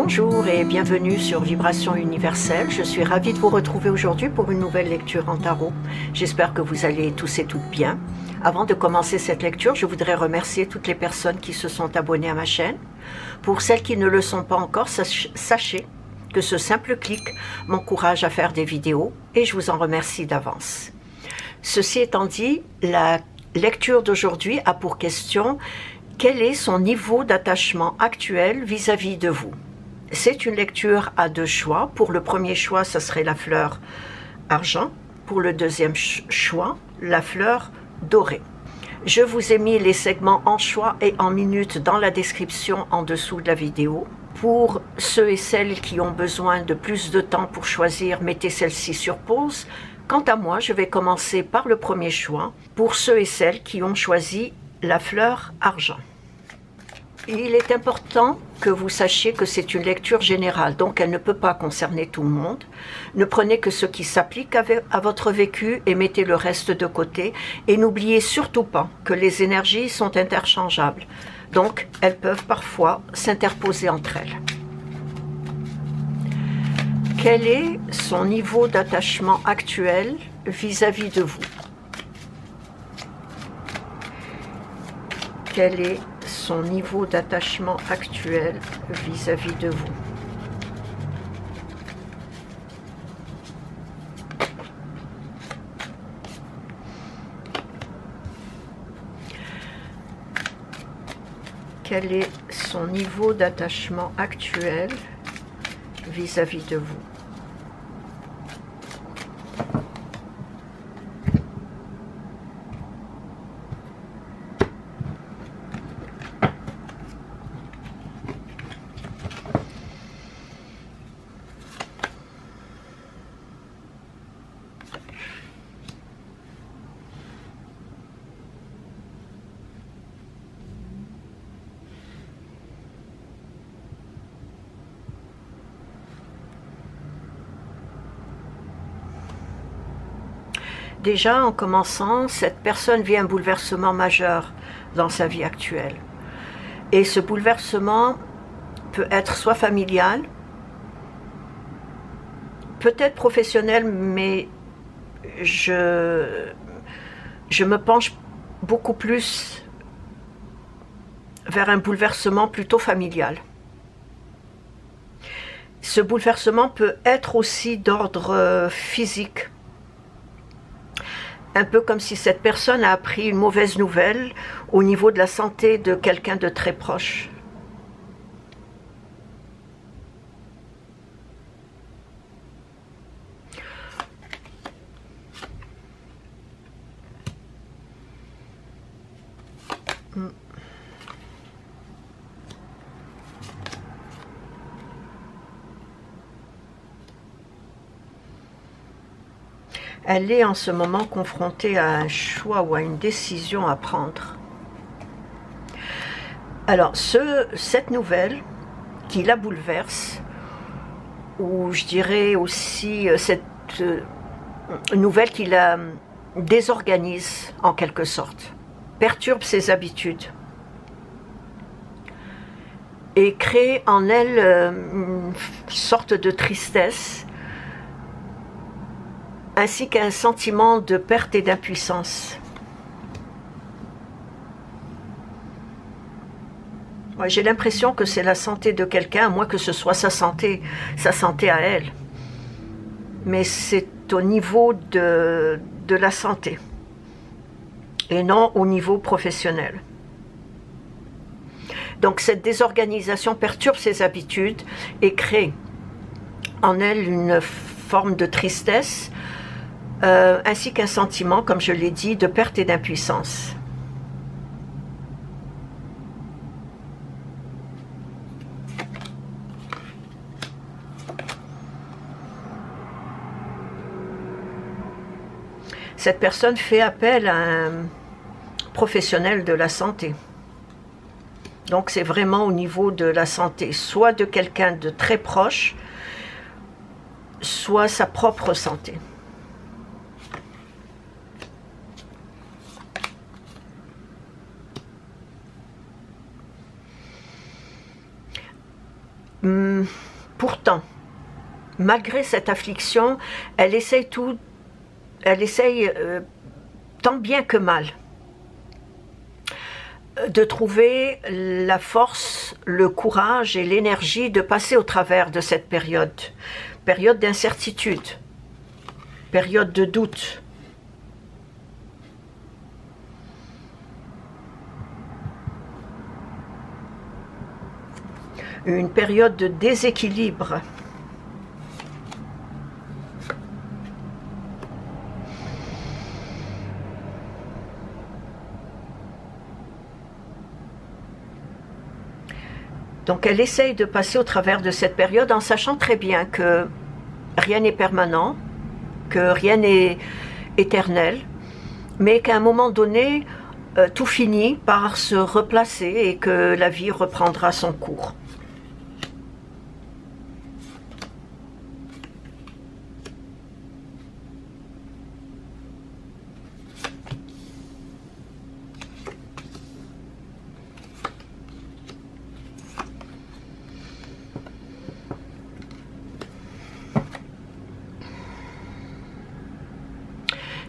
Bonjour et bienvenue sur Vibration Universelle. Je suis ravie de vous retrouver aujourd'hui pour une nouvelle lecture en tarot. J'espère que vous allez tous et toutes bien. Avant de commencer cette lecture, je voudrais remercier toutes les personnes qui se sont abonnées à ma chaîne. Pour celles qui ne le sont pas encore, sachez que ce simple clic m'encourage à faire des vidéos et je vous en remercie d'avance. Ceci étant dit, la lecture d'aujourd'hui a pour question: quel est son niveau d'attachement actuel vis-à-vis de vous? C'est une lecture à deux choix. Pour le premier choix, ce serait la fleur argent. Pour le deuxième choix, la fleur dorée. Je vous ai mis les segments en choix et en minutes dans la description en dessous de la vidéo. Pour ceux et celles qui ont besoin de plus de temps pour choisir, mettez celle-ci sur pause. Quant à moi, je vais commencer par le premier choix, pour ceux et celles qui ont choisi la fleur argent. Il est important que vous sachiez que c'est une lecture générale, donc elle ne peut pas concerner tout le monde. Ne prenez que ce qui s'applique à votre vécu et mettez le reste de côté. Et n'oubliez surtout pas que les énergies sont interchangeables, donc elles peuvent parfois s'interposer entre elles. Quel est son niveau d'attachement actuel vis-à-vis de vous? Quel est son niveau d'attachement actuel vis-à-vis de vous? Quel est son niveau d'attachement actuel vis-à-vis de vous? Déjà, en commençant, cette personne vit un bouleversement majeur dans sa vie actuelle. Et ce bouleversement peut être soit familial, peut-être professionnel, mais je me penche beaucoup plus vers un bouleversement plutôt familial. Ce bouleversement peut être aussi d'ordre physique. Un peu comme si cette personne a appris une mauvaise nouvelle au niveau de la santé de quelqu'un de très proche. Elle est en ce moment confrontée à un choix ou à une décision à prendre. Alors, cette nouvelle qui la bouleverse, ou je dirais aussi cette nouvelle qui la désorganise en quelque sorte, perturbe ses habitudes et crée en elle une sorte de tristesse, ainsi qu'un sentiment de perte et d'impuissance. Ouais, j'ai l'impression que c'est la santé de quelqu'un, à moins que ce soit sa santé à elle. Mais c'est au niveau de la santé, et non au niveau professionnel. Donc cette désorganisation perturbe ses habitudes et crée en elle une forme de tristesse, ainsi qu'un sentiment, comme je l'ai dit, de perte et d'impuissance. Cette personne fait appel à un professionnel de la santé. Donc c'est vraiment au niveau de la santé, soit de quelqu'un de très proche, soit sa propre santé. pourtant, malgré cette affliction, elle essaye tant bien que mal de trouver la force, le courage et l'énergie de passer au travers de cette période d'incertitude, période de doute. Une période de déséquilibre. Donc elle essaye de passer au travers de cette période en sachant très bien que rien n'est permanent, que rien n'est éternel, mais qu'à un moment donné, tout finit par se replacer et que la vie reprendra son cours.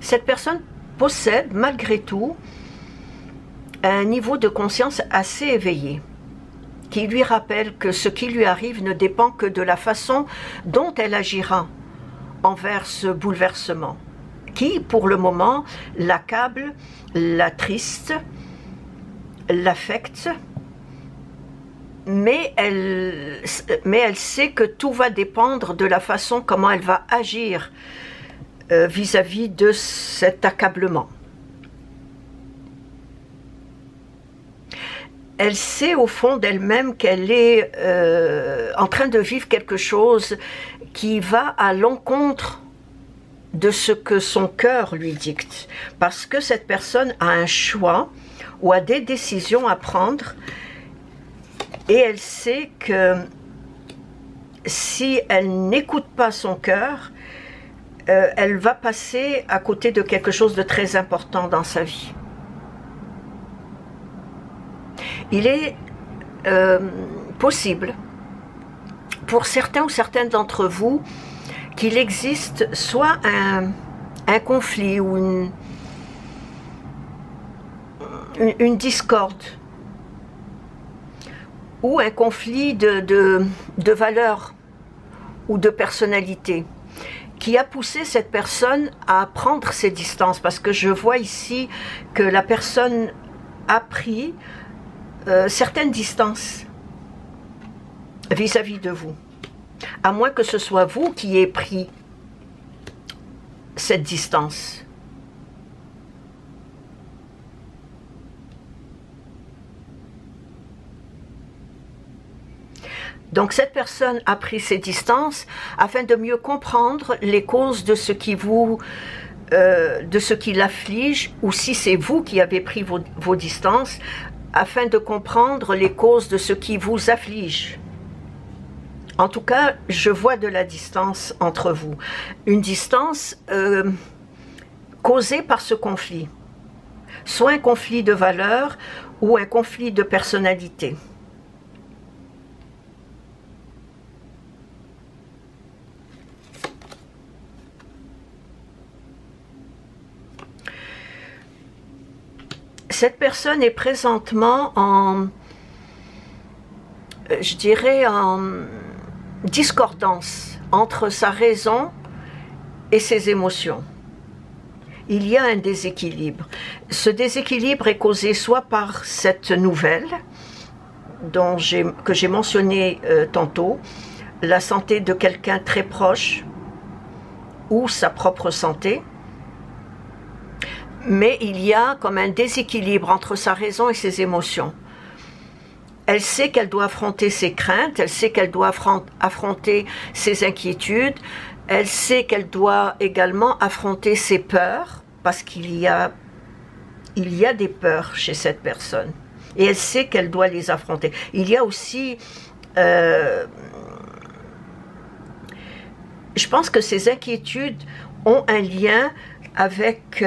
Cette personne possède, malgré tout, un niveau de conscience assez éveillé, qui lui rappelle que ce qui lui arrive ne dépend que de la façon dont elle agira envers ce bouleversement, qui, pour le moment, l'accable, l'attriste, l'affecte, mais elle sait que tout va dépendre de la façon comment elle va agir vis-à-vis de cet accablement. Elle sait au fond d'elle-même qu'elle est en train de vivre quelque chose qui va à l'encontre de ce que son cœur lui dicte, parce que cette personne a un choix ou a des décisions à prendre, et elle sait que si elle n'écoute pas son cœur, elle va passer à côté de quelque chose de très important dans sa vie. Il est possible, pour certains ou certaines d'entre vous, qu'il existe soit un conflit ou une discorde, ou un conflit de valeurs ou de personnalité, qui a poussé cette personne à prendre ses distances, parce que je vois ici que la personne a pris certaines distances vis-à-vis de vous, à moins que ce soit vous qui ayez pris cette distance. Donc cette personne a pris ses distances afin de mieux comprendre les causes de ce qui l'afflige, ou si c'est vous qui avez pris vos distances, afin de comprendre les causes de ce qui vous afflige. En tout cas, je vois de la distance entre vous. Une distance causée par ce conflit. Soit un conflit de valeurs ou un conflit de personnalité. Cette personne est présentement je dirais, en discordance entre sa raison et ses émotions. Il y a un déséquilibre. Ce déséquilibre est causé soit par cette nouvelle que j'ai mentionnée tantôt, la santé de quelqu'un très proche ou sa propre santé, mais il y a comme un déséquilibre entre sa raison et ses émotions. Elle sait qu'elle doit affronter ses craintes, elle sait qu'elle doit affronter ses inquiétudes, elle sait qu'elle doit également affronter ses peurs, parce qu'il y a des peurs chez cette personne, et elle sait qu'elle doit les affronter. Il y a aussi, je pense que ces inquiétudes ont un lien avec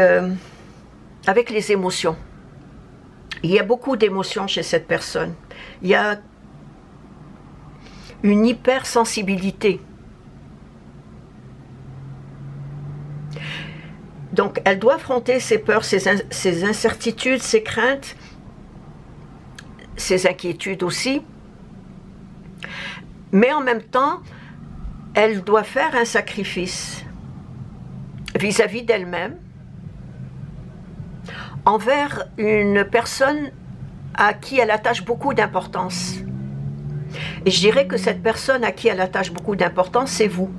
les émotions. Il y a beaucoup d'émotions chez cette personne. Il y a une hypersensibilité. Donc, elle doit affronter ses peurs, ses incertitudes, ses craintes, ses inquiétudes aussi. Mais en même temps, elle doit faire un sacrifice vis-à-vis d'elle-même, envers une personne à qui elle attache beaucoup d'importance. Et je dirais que cette personne à qui elle attache beaucoup d'importance, c'est vous.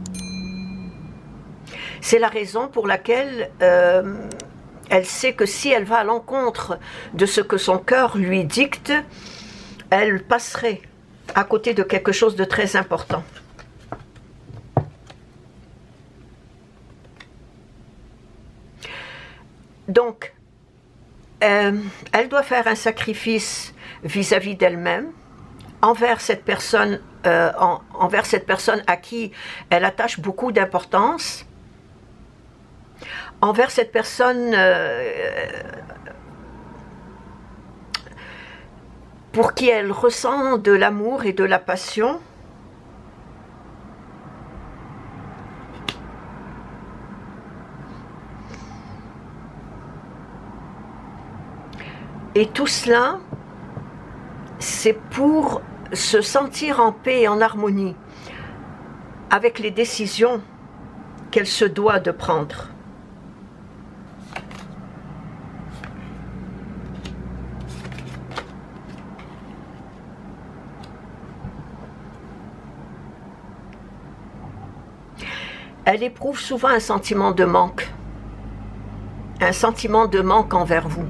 C'est la raison pour laquelle elle sait que si elle va à l'encontre de ce que son cœur lui dicte, elle passerait à côté de quelque chose de très important. Donc, elle doit faire un sacrifice vis-à-vis d'elle-même, envers cette personne à qui elle attache beaucoup d'importance, envers cette personne pour qui elle ressent de l'amour et de la passion. Et tout cela, c'est pour se sentir en paix et en harmonie avec les décisions qu'elle se doit de prendre. Elle éprouve souvent un sentiment de manque envers vous.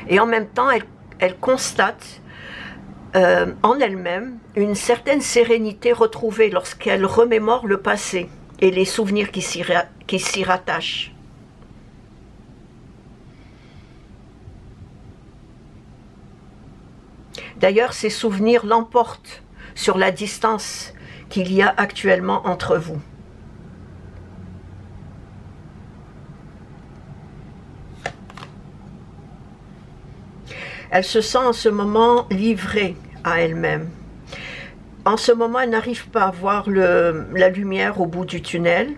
Et en même temps, elle constate en elle-même une certaine sérénité retrouvée lorsqu'elle remémore le passé et les souvenirs qui s'y rattachent. D'ailleurs, ces souvenirs l'emportent sur la distance qu'il y a actuellement entre vous. Elle se sent en ce moment livrée à elle-même. En ce moment, elle n'arrive pas à voir la lumière au bout du tunnel,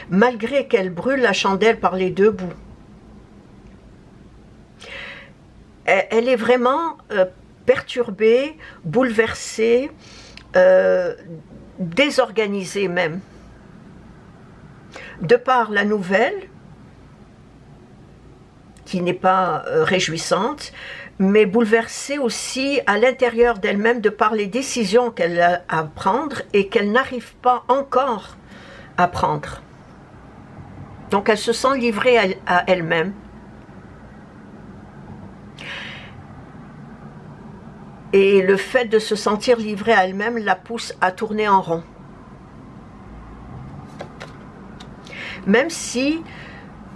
malgré qu'elle brûle la chandelle par les deux bouts. Elle est vraiment perturbée, bouleversée, désorganisée même. De par la nouvelle, qui n'est pas réjouissante, mais bouleversée aussi à l'intérieur d'elle-même de par les décisions qu'elle a à prendre et qu'elle n'arrive pas encore à prendre. Donc elle se sent livrée à elle-même. Et le fait de se sentir livrée à elle-même la pousse à tourner en rond. Même si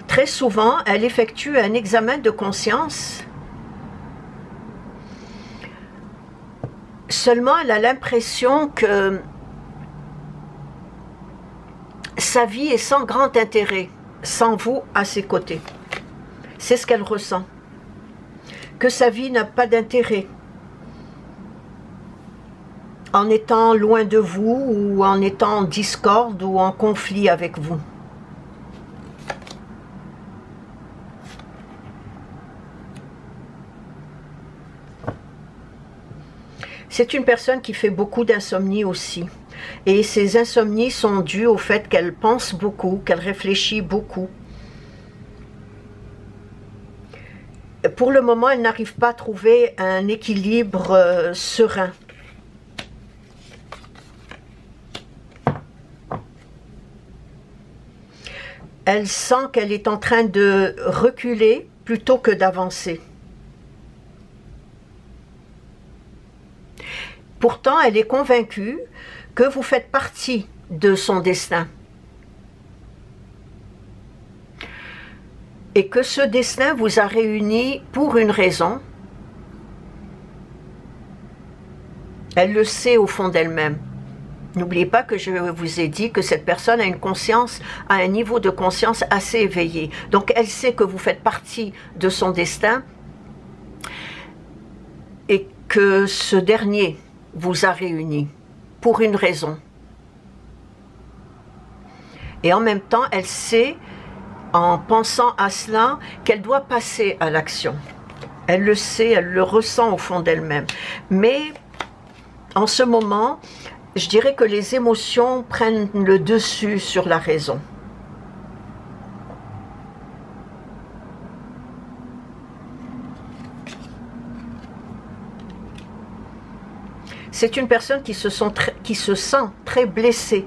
très souvent, elle effectue un examen de conscience. Seulement, elle a l'impression que sa vie est sans grand intérêt, sans vous à ses côtés. C'est ce qu'elle ressent. Que sa vie n'a pas d'intérêt. En étant loin de vous, ou en étant en discorde, ou en conflit avec vous. C'est une personne qui fait beaucoup d'insomnie aussi. Et ces insomnies sont dues au fait qu'elle pense beaucoup, qu'elle réfléchit beaucoup. Pour le moment, elle n'arrive pas à trouver un équilibre serein. Elle sent qu'elle est en train de reculer plutôt que d'avancer. Pourtant, elle est convaincue que vous faites partie de son destin. Et que ce destin vous a réunis pour une raison. Elle le sait au fond d'elle-même. N'oubliez pas que je vous ai dit que cette personne a une conscience, a un niveau de conscience assez éveillé. Donc elle sait que vous faites partie de son destin et que ce dernier vous a réunis. pour une raison. Et en même temps, elle sait, en pensant à cela, qu'elle doit passer à l'action. Elle le sait, elle le ressent au fond d'elle-même. Mais en ce moment, je dirais que les émotions prennent le dessus sur la raison. C'est une personne qui se sent très blessée.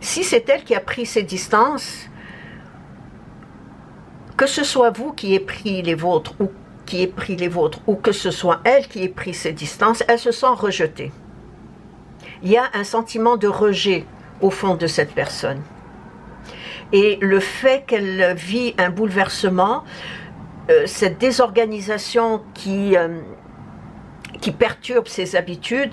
Si c'est elle qui a pris ses distances, que ce soit vous qui ayez pris les vôtres ou que ce soit elle qui ait pris ses distances, elle se sent rejetée. Il y a un sentiment de rejet au fond de cette personne. Et le fait qu'elle vit un bouleversement, cette désorganisation qui perturbe ses habitudes,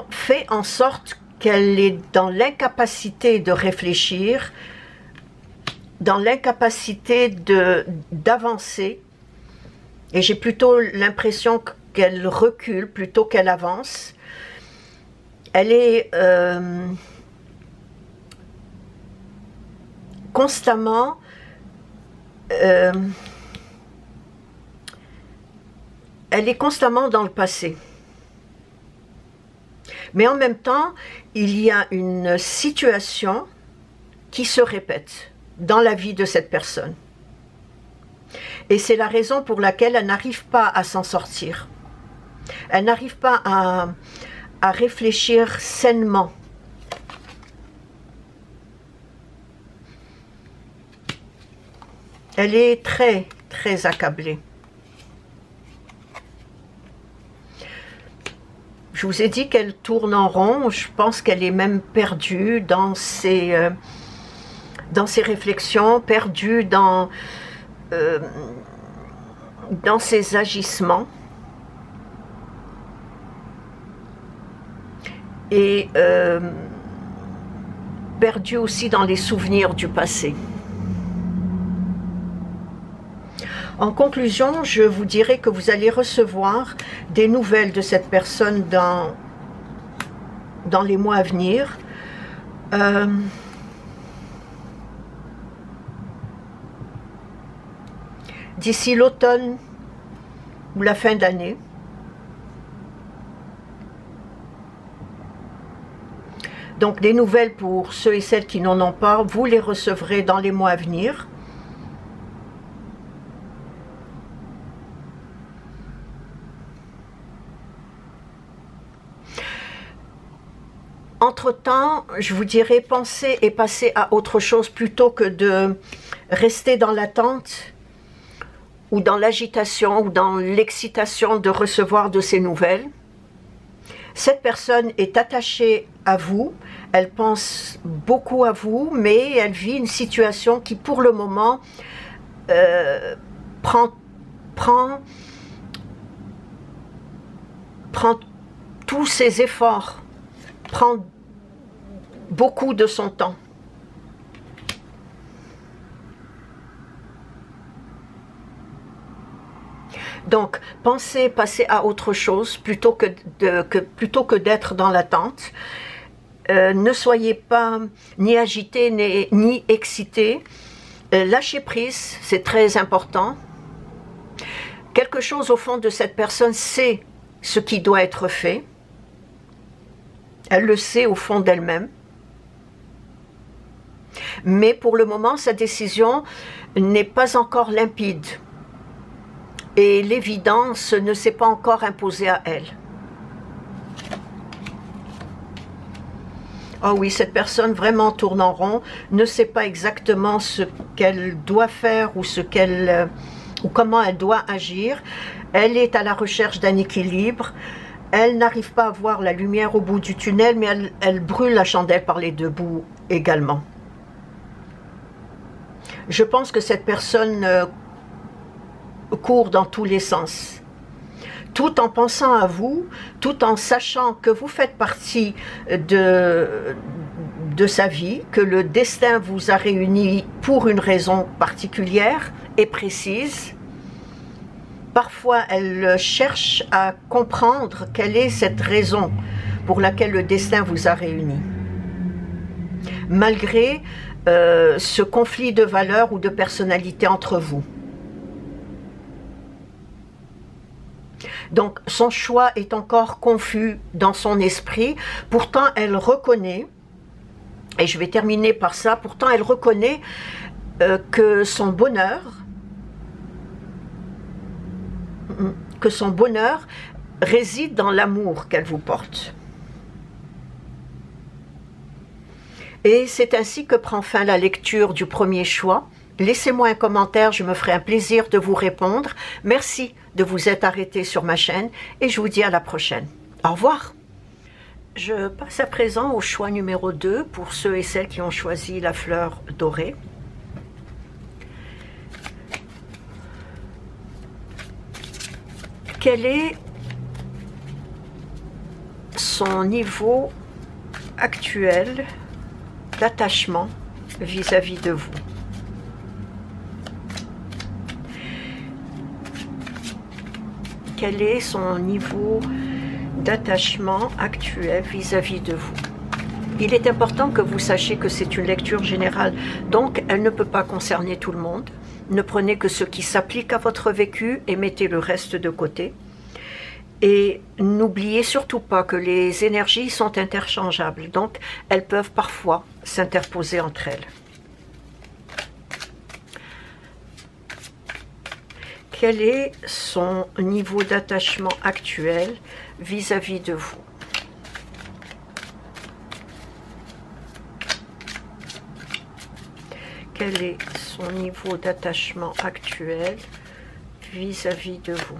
fait en sorte qu'elle est dans l'incapacité de réfléchir, dans l'incapacité d'avancer. Et j'ai plutôt l'impression qu'elle recule plutôt qu'elle avance. Elle est constamment dans le passé. Mais en même temps, il y a une situation qui se répète dans la vie de cette personne. Et c'est la raison pour laquelle elle n'arrive pas à s'en sortir. Elle n'arrive pas à réfléchir sainement. Elle est très, très accablée. Je vous ai dit qu'elle tourne en rond. Je pense qu'elle est même perdue dans ses réflexions, perdue dans ses agissements. Et perdue aussi dans les souvenirs du passé. En conclusion, je vous dirais que vous allez recevoir des nouvelles de cette personne dans les mois à venir. D'ici l'automne ou la fin d'année. Donc des nouvelles pour ceux et celles qui n'en ont pas, vous les recevrez dans les mois à venir. Entre-temps, je vous dirais, pensez et passez à autre chose plutôt que de rester dans l'attente ou dans l'agitation ou dans l'excitation de recevoir de ces nouvelles. Cette personne est attachée à vous, elle pense beaucoup à vous, mais elle vit une situation qui pour le moment prend tous ses efforts, prend beaucoup de son temps. Donc, pensez passer à autre chose plutôt que d'être dans l'attente. Ne soyez pas ni agité ni excité. Lâchez prise, c'est très important. Quelque chose au fond de cette personne sait ce qui doit être fait. Elle le sait au fond d'elle-même. Mais pour le moment, sa décision n'est pas encore limpide. Et l'évidence ne s'est pas encore imposée à elle. Oh oui, cette personne vraiment tourne en rond, ne sait pas exactement ce qu'elle doit faire ou comment elle doit agir. Elle est à la recherche d'un équilibre. Elle n'arrive pas à voir la lumière au bout du tunnel, mais elle brûle la chandelle par les deux bouts également. Je pense que cette personne court dans tous les sens. Tout en pensant à vous, tout en sachant que vous faites partie de sa vie, que le destin vous a réunis pour une raison particulière et précise. parfois elle cherche à comprendre quelle est cette raison pour laquelle le destin vous a réunis. Malgré ce conflit de valeurs ou de personnalité entre vous. Donc son choix est encore confus dans son esprit, pourtant elle reconnaît, et je vais terminer par ça, pourtant elle reconnaît que son bonheur réside dans l'amour qu'elle vous porte. Et c'est ainsi que prend fin la lecture du premier choix. Laissez-moi un commentaire, je me ferai un plaisir de vous répondre. Merci de vous être arrêté sur ma chaîne et je vous dis à la prochaine. Au revoir. Je passe à présent au choix numéro 2 pour ceux et celles qui ont choisi la fleur dorée. Quel est son niveau actuel d'attachement vis-à-vis de vous? Quel est son niveau d'attachement actuel vis-à-vis de vous? Il est important que vous sachiez que c'est une lecture générale, donc elle ne peut pas concerner tout le monde. Ne prenez que ce qui s'applique à votre vécu et mettez le reste de côté. Et n'oubliez surtout pas que les énergies sont interchangeables, donc elles peuvent parfois s'interposer entre elles. Quel est son niveau d'attachement actuel vis-à-vis de vous? Quel est son niveau d'attachement actuel vis-à-vis de vous?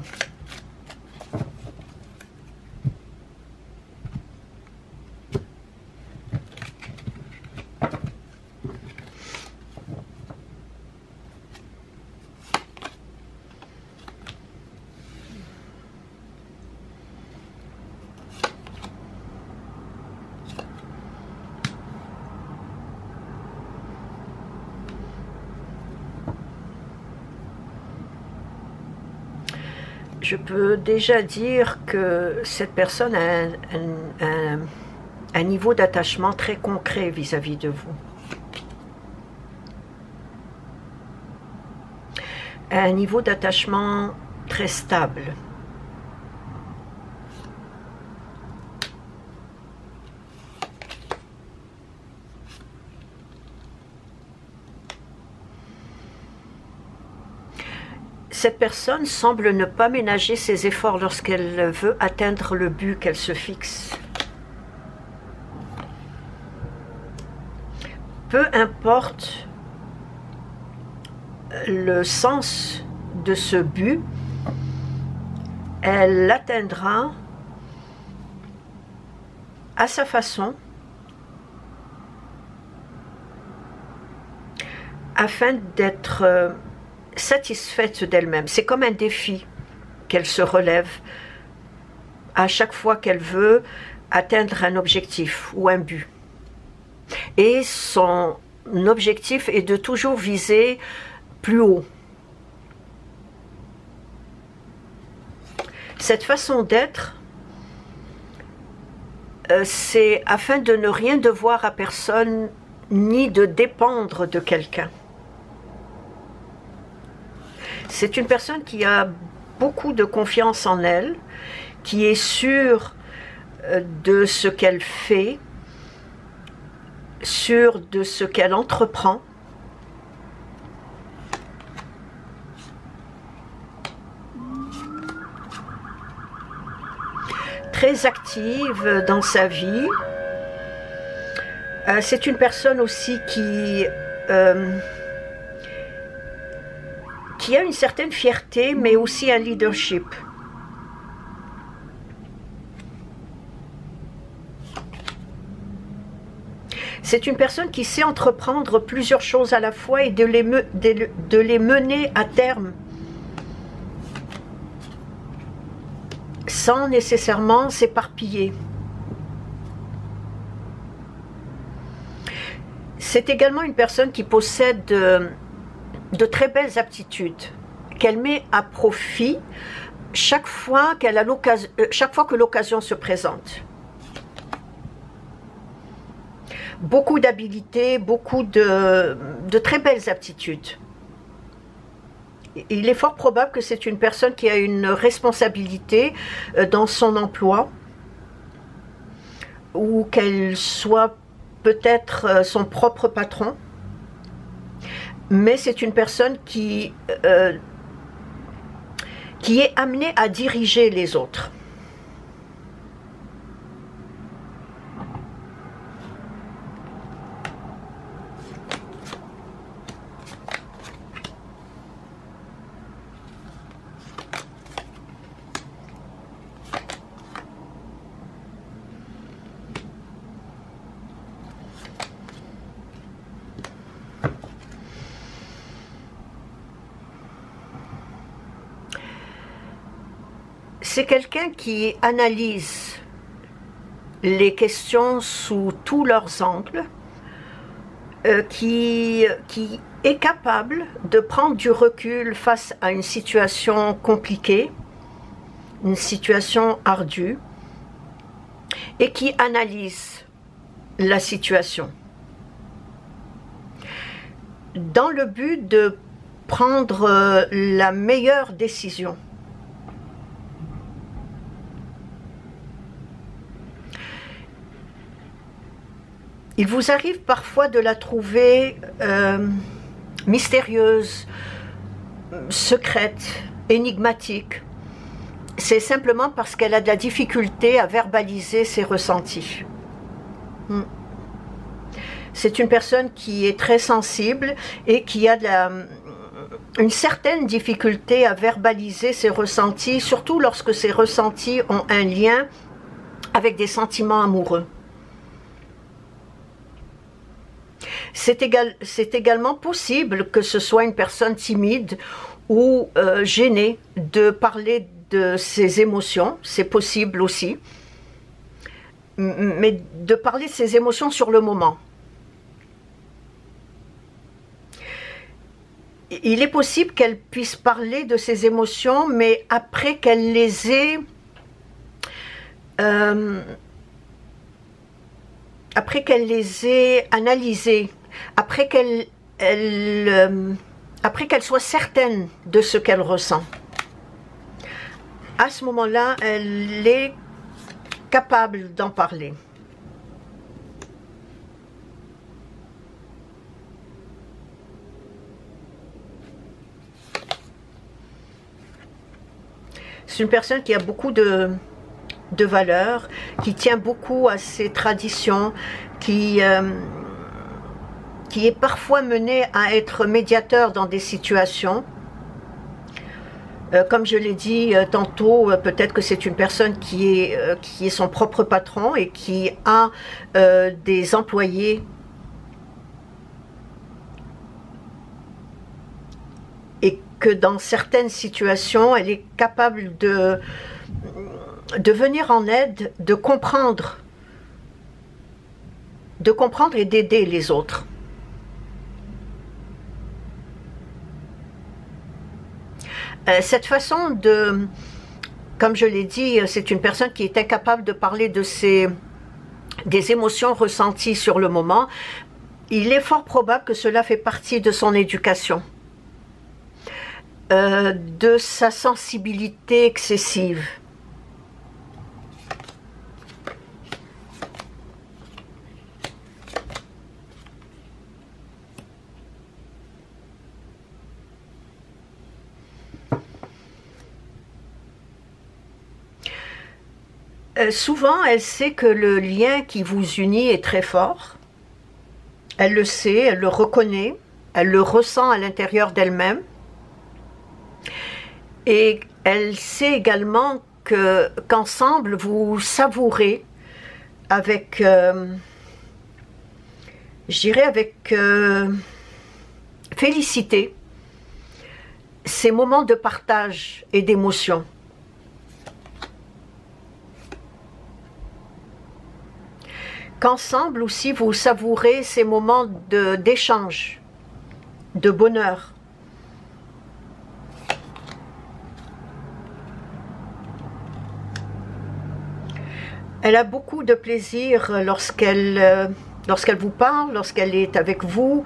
Je peux déjà dire que cette personne a un niveau d'attachement très concret vis-à-vis de vous. Un niveau d'attachement très stable. Cette personne semble ne pas ménager ses efforts lorsqu'elle veut atteindre le but qu'elle se fixe. Peu importe le sens de ce but, elle l'atteindra à sa façon, afin d'être satisfaite d'elle-même. C'est comme un défi qu'elle se relève à chaque fois qu'elle veut atteindre un objectif ou un but. Et son objectif est de toujours viser plus haut. Cette façon d'être, c'est afin de ne rien devoir à personne ni de dépendre de quelqu'un. C'est une personne qui a beaucoup de confiance en elle, qui est sûre de ce qu'elle fait, sûre de ce qu'elle entreprend. Très active dans sa vie. C'est une personne aussi qui a une certaine fierté, mais aussi un leadership. C'est une personne qui sait entreprendre plusieurs choses à la fois et de les mener à terme, sans nécessairement s'éparpiller. C'est également une personne qui possède de très belles aptitudes, qu'elle met à profit chaque fois chaque fois que l'occasion se présente. Beaucoup d'habiletés, beaucoup de très belles aptitudes. Il est fort probable que c'est une personne qui a une responsabilité dans son emploi, ou qu'elle soit peut-être son propre patron, mais c'est une personne qui est amenée à diriger les autres. C'est quelqu'un qui analyse les questions sous tous leurs angles, qui est capable de prendre du recul face à une situation compliquée, une situation ardue, et qui analyse la situation dans le but de prendre la meilleure décision. Il vous arrive parfois de la trouver mystérieuse, secrète, énigmatique. C'est simplement parce qu'elle a de la difficulté à verbaliser ses ressentis. C'est une personne qui est très sensible et qui a une certaine difficulté à verbaliser ses ressentis, surtout lorsque ces ressentis ont un lien avec des sentiments amoureux. C'est également possible que ce soit une personne timide ou gênée de parler de ses émotions, c'est possible aussi, mais de parler de ses émotions sur le moment. Il est possible qu'elle puisse parler de ses émotions, mais après qu'elle les ait analysées, après qu'elle soit certaine de ce qu'elle ressent. À ce moment-là, elle est capable d'en parler. C'est une personne qui a beaucoup de valeurs, qui tient beaucoup à ses traditions, qui est parfois menée à être médiateur dans des situations. Comme je l'ai dit tantôt, peut-être que c'est une personne qui est son propre patron et qui a des employés et que dans certaines situations, elle est capable de venir en aide, de comprendre et d'aider les autres. Cette façon comme je l'ai dit, c'est une personne qui est incapable de parler des émotions ressenties sur le moment. Il est fort probable que cela fait partie de son éducation, de sa sensibilité excessive. Souvent, elle sait que le lien qui vous unit est très fort. Elle le sait, elle le reconnaît, elle le ressent à l'intérieur d'elle-même. Et elle sait également qu'ensemble, vous savourez avec, je dirais avec félicité, ces moments de partage et d'émotion. Qu'ensemble aussi vous savourez ces moments d'échange, de bonheur. Elle a beaucoup de plaisir lorsqu'elle vous parle, lorsqu'elle est avec vous.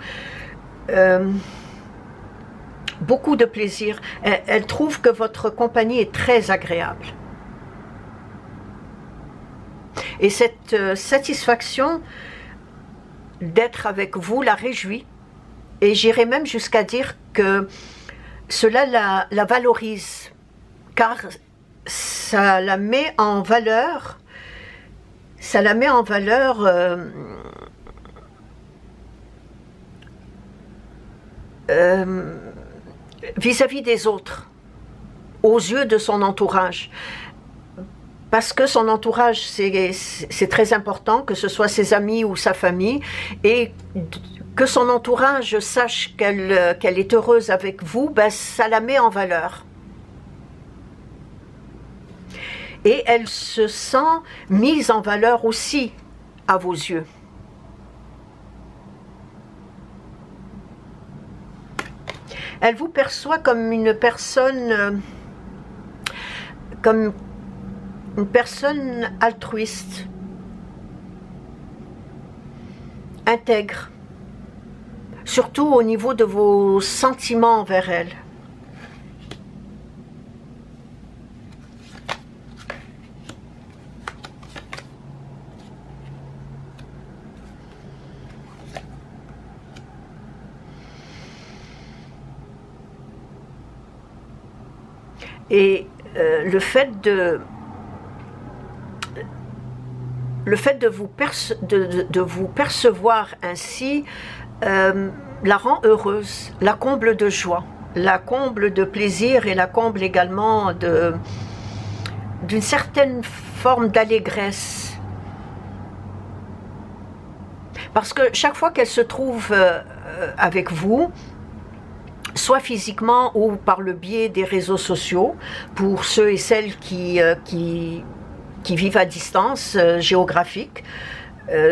Beaucoup de plaisir. Elle trouve que votre compagnie est très agréable. Et cette satisfaction d'être avec vous la réjouit. Et j'irai même jusqu'à dire que cela la valorise, car ça la met en valeur, vis-à-vis des autres, aux yeux de son entourage. Parce que son entourage, c'est très important, que ce soit ses amis ou sa famille, et que son entourage sache qu'elle est heureuse avec vous, ben, ça la met en valeur. Et elle se sent mise en valeur aussi à vos yeux. Elle vous perçoit comme une personne, altruiste, intègre, surtout au niveau de vos sentiments envers elle. Et le fait de vous percevoir ainsi la rend heureuse, la comble de joie, la comble de plaisir et la comble également d'une certaine forme d'allégresse. Parce que chaque fois qu'elle se trouve avec vous, soit physiquement ou par le biais des réseaux sociaux, pour ceux et celles qui vivent à distance géographique,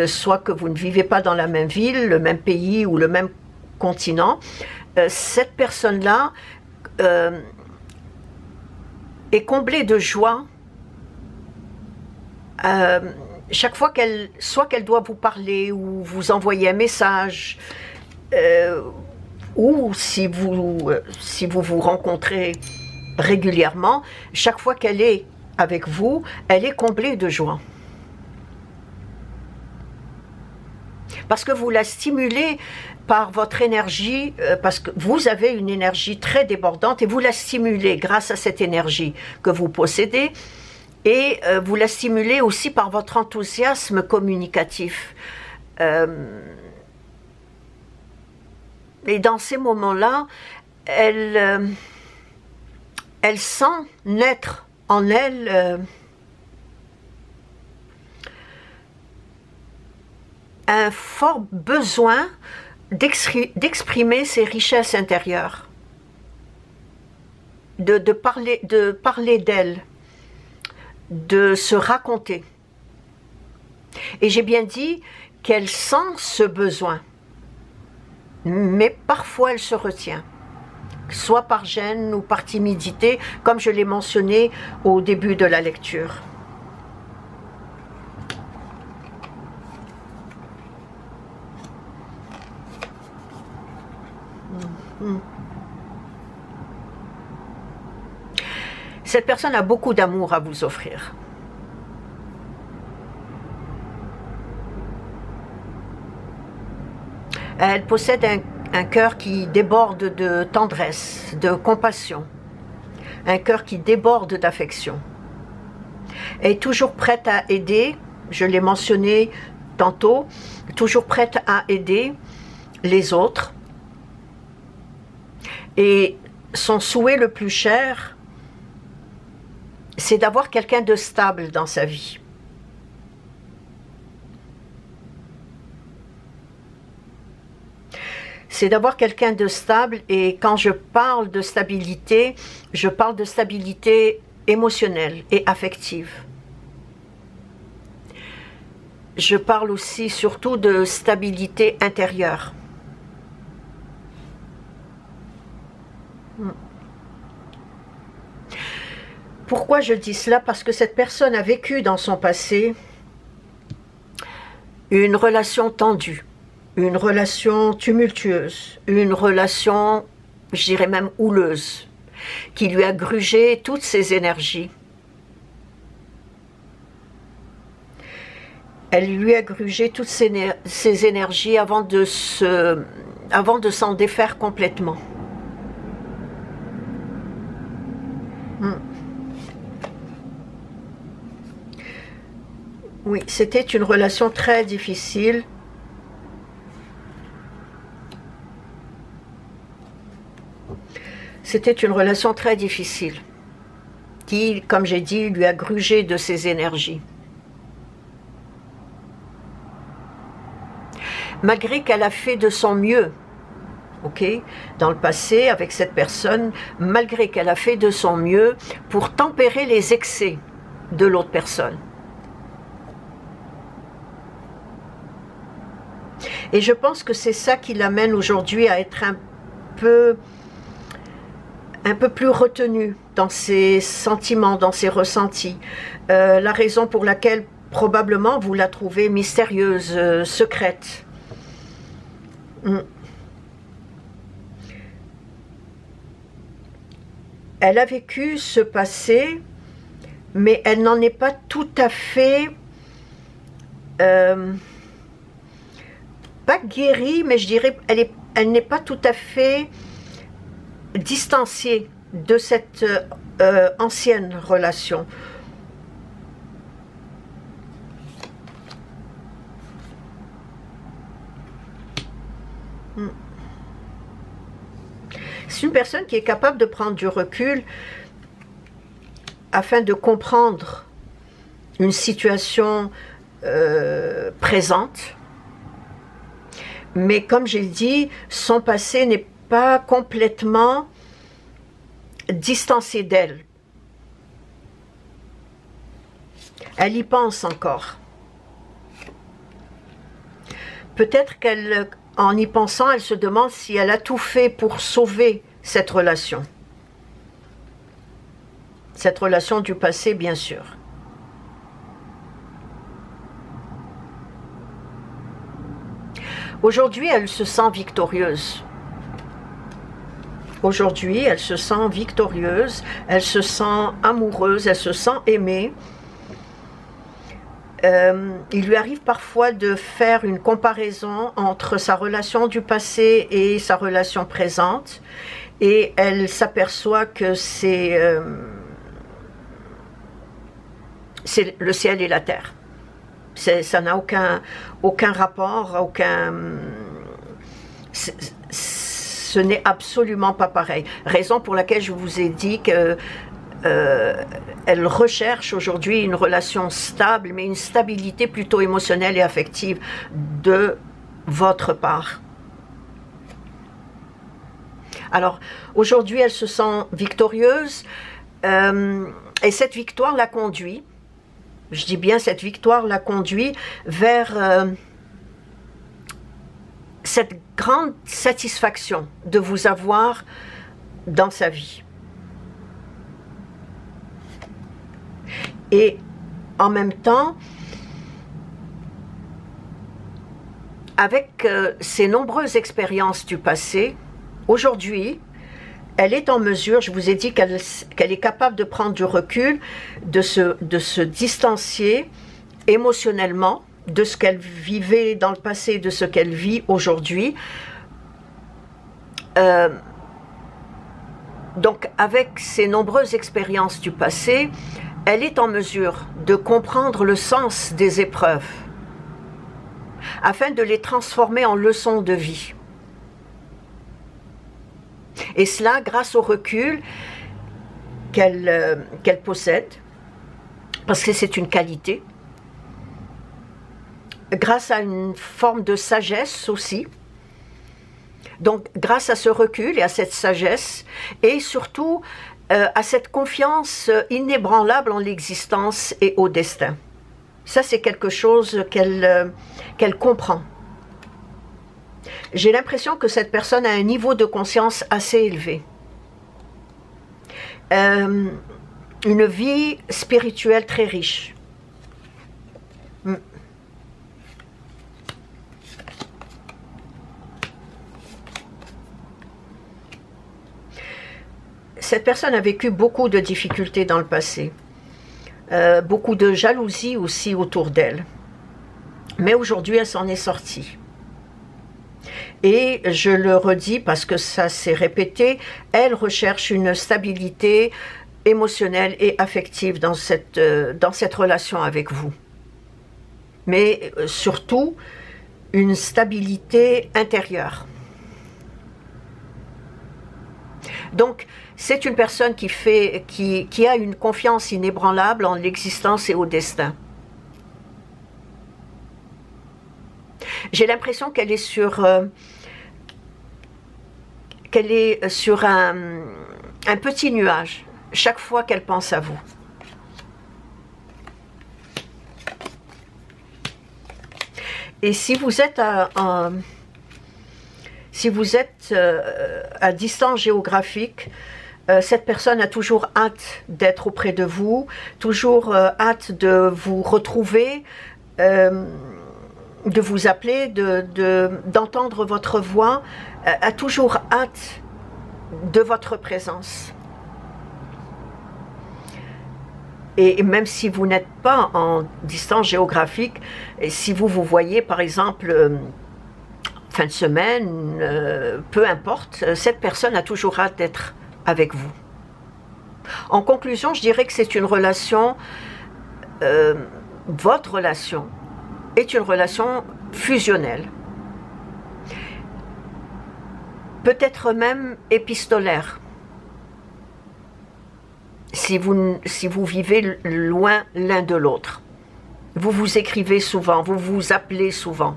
soit que vous ne vivez pas dans la même ville, le même pays ou le même continent, cette personne-là est comblée de joie chaque fois soit qu'elle doit vous parler ou vous envoyer un message, ou si vous vous rencontrez régulièrement, chaque fois qu'elle est avec vous, elle est comblée de joie. Parce que vous la stimulez par votre énergie, parce que vous avez une énergie très débordante et vous la stimulez grâce à cette énergie que vous possédez, et vous la stimulez aussi par votre enthousiasme communicatif. Et dans ces moments-là, elle sent naître en elle un fort besoin d'exprimer ses richesses intérieures, de parler d'elle, de se raconter. Et j'ai bien dit qu'elle sent ce besoin, mais parfois elle se retient, soit par gêne ou par timidité, comme je l'ai mentionné au début de la lecture. Cette personne a beaucoup d'amour à vous offrir. Elle possède un cœur qui déborde de tendresse, de compassion, un cœur qui déborde d'affection. Elle est toujours prête à aider, je l'ai mentionné tantôt, toujours prête à aider les autres. Et son souhait le plus cher, c'est d'avoir quelqu'un de stable dans sa vie. C'est d'avoir quelqu'un de stable, et quand je parle de stabilité, je parle de stabilité émotionnelle et affective. Je parle aussi surtout de stabilité intérieure. Pourquoi je dis cela? Parce que cette personne a vécu dans son passé une relation tendue, une relation tumultueuse, une relation, je dirais même houleuse, qui lui a grugé toutes ses énergies. Elle lui a grugé toutes ses énergies avant de s'en défaire complètement. Oui, c'était une relation très difficile. C'était une relation très difficile qui, comme j'ai dit, lui a grugé de ses énergies. Malgré qu'elle a fait de son mieux, ok, dans le passé avec cette personne, malgré qu'elle a fait de son mieux pour tempérer les excès de l'autre personne. Et je pense que c'est ça qui l'amène aujourd'hui à être un peu plus retenue dans ses sentiments, dans ses ressentis. La raison pour laquelle probablement vous la trouvez mystérieuse, secrète. Elle a vécu ce passé, mais elle n'en est pas tout à fait... pas guérie, mais je dirais elle n'est pas tout à fait distanciée de cette ancienne relation. C'est une personne qui est capable de prendre du recul afin de comprendre une situation présente. Mais comme j'ai dit, son passé n'est pas complètement distancé d'elle. Elle y pense encore. Peut-être qu'en y pensant, elle se demande si elle a tout fait pour sauver cette relation. Cette relation du passé, bien sûr. Aujourd'hui, elle se sent victorieuse. Aujourd'hui, elle se sent victorieuse, elle se sent amoureuse, elle se sent aimée. Il lui arrive parfois de faire une comparaison entre sa relation du passé et sa relation présente. Et elle s'aperçoit que c'est le ciel et la terre. Ça n'a aucun rapport, ce n'est absolument pas pareil. Raison pour laquelle je vous ai dit que elle recherche aujourd'hui une relation stable, mais une stabilité plutôt émotionnelle et affective de votre part. Alors, aujourd'hui, elle se sent victorieuse et cette victoire la conduit. Je dis bien cette victoire la conduit vers cette grande satisfaction de vous avoir dans sa vie. Et en même temps, avec ces nombreuses expériences du passé, aujourd'hui, elle est en mesure, je vous ai dit qu'elle est capable de prendre du recul, de se distancier émotionnellement de ce qu'elle vivait dans le passé, de ce qu'elle vit aujourd'hui. Donc, avec ces nombreuses expériences du passé, elle est en mesure de comprendre le sens des épreuves, afin de les transformer en leçons de vie. Et cela grâce au recul qu'elle possède, parce que c'est une qualité, grâce à une forme de sagesse aussi. Donc grâce à ce recul et à cette sagesse, et surtout à cette confiance inébranlable en l'existence et au destin. Ça, c'est quelque chose qu'elle comprend. J'ai l'impression que cette personne a un niveau de conscience assez élevé. Une vie spirituelle très riche. Cette personne a vécu beaucoup de difficultés dans le passé, beaucoup de jalousie aussi autour d'elle. Mais aujourd'hui, elle s'en est sortie. Et je le redis parce que ça s'est répété, elle recherche une stabilité émotionnelle et affective dans cette relation avec vous. Mais surtout, une stabilité intérieure. Donc, c'est une personne qui a une confiance inébranlable en l'existence et au destin. J'ai l'impression qu'elle est sur un petit nuage chaque fois qu'elle pense à vous. Et si vous êtes à distance géographique, cette personne a toujours hâte d'être auprès de vous, toujours hâte de vous retrouver, de vous appeler, d'entendre votre voix, a toujours hâte de votre présence. Et même si vous n'êtes pas en distance géographique, et si vous voyez par exemple fin de semaine, peu importe, cette personne a toujours hâte d'être avec vous. En conclusion, je dirais que c'est une relation, votre relation est une relation fusionnelle, peut-être même épistolaire. Si vous vivez loin l'un de l'autre, vous vous écrivez souvent, vous vous appelez souvent.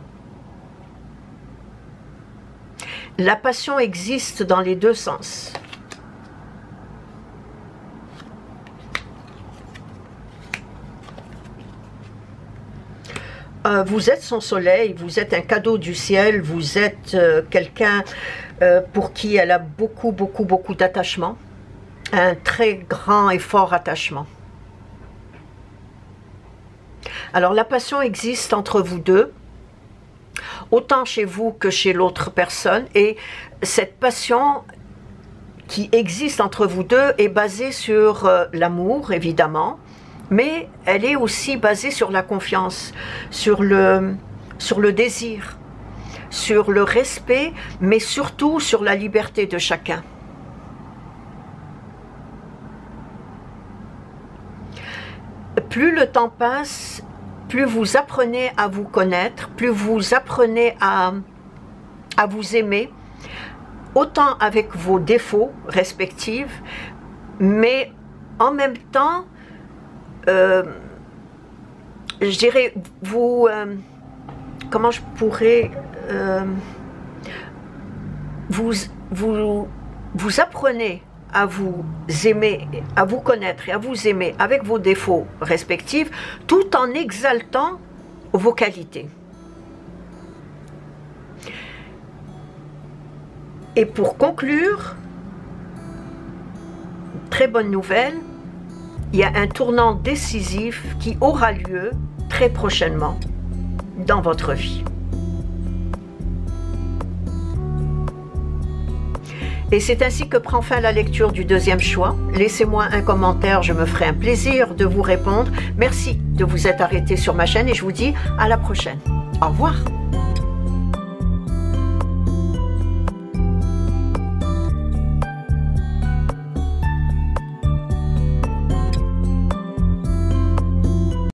La passion existe dans les deux sens. Vous êtes son soleil, vous êtes un cadeau du ciel, vous êtes quelqu'un pour qui elle a beaucoup d'attachement. Un très grand et fort attachement. Alors la passion existe entre vous deux, autant chez vous que chez l'autre personne, et cette passion qui existe entre vous deux est basée sur l'amour, évidemment, mais elle est aussi basée sur la confiance, sur le désir, sur le respect, mais surtout sur la liberté de chacun. Plus le temps passe, plus vous apprenez à vous connaître, plus vous apprenez à vous aimer, autant avec vos défauts respectifs, mais en même temps, je dirais, comment je pourrais, vous apprenez à vous aimer, à vous connaître et à vous aimer avec vos défauts respectifs, tout en exaltant vos qualités. Et pour conclure, très bonne nouvelle, il y a un tournant décisif qui aura lieu très prochainement dans votre vie. Et c'est ainsi que prend fin la lecture du deuxième choix. Laissez-moi un commentaire, je me ferai un plaisir de vous répondre. Merci de vous être arrêté sur ma chaîne et je vous dis à la prochaine. Au revoir.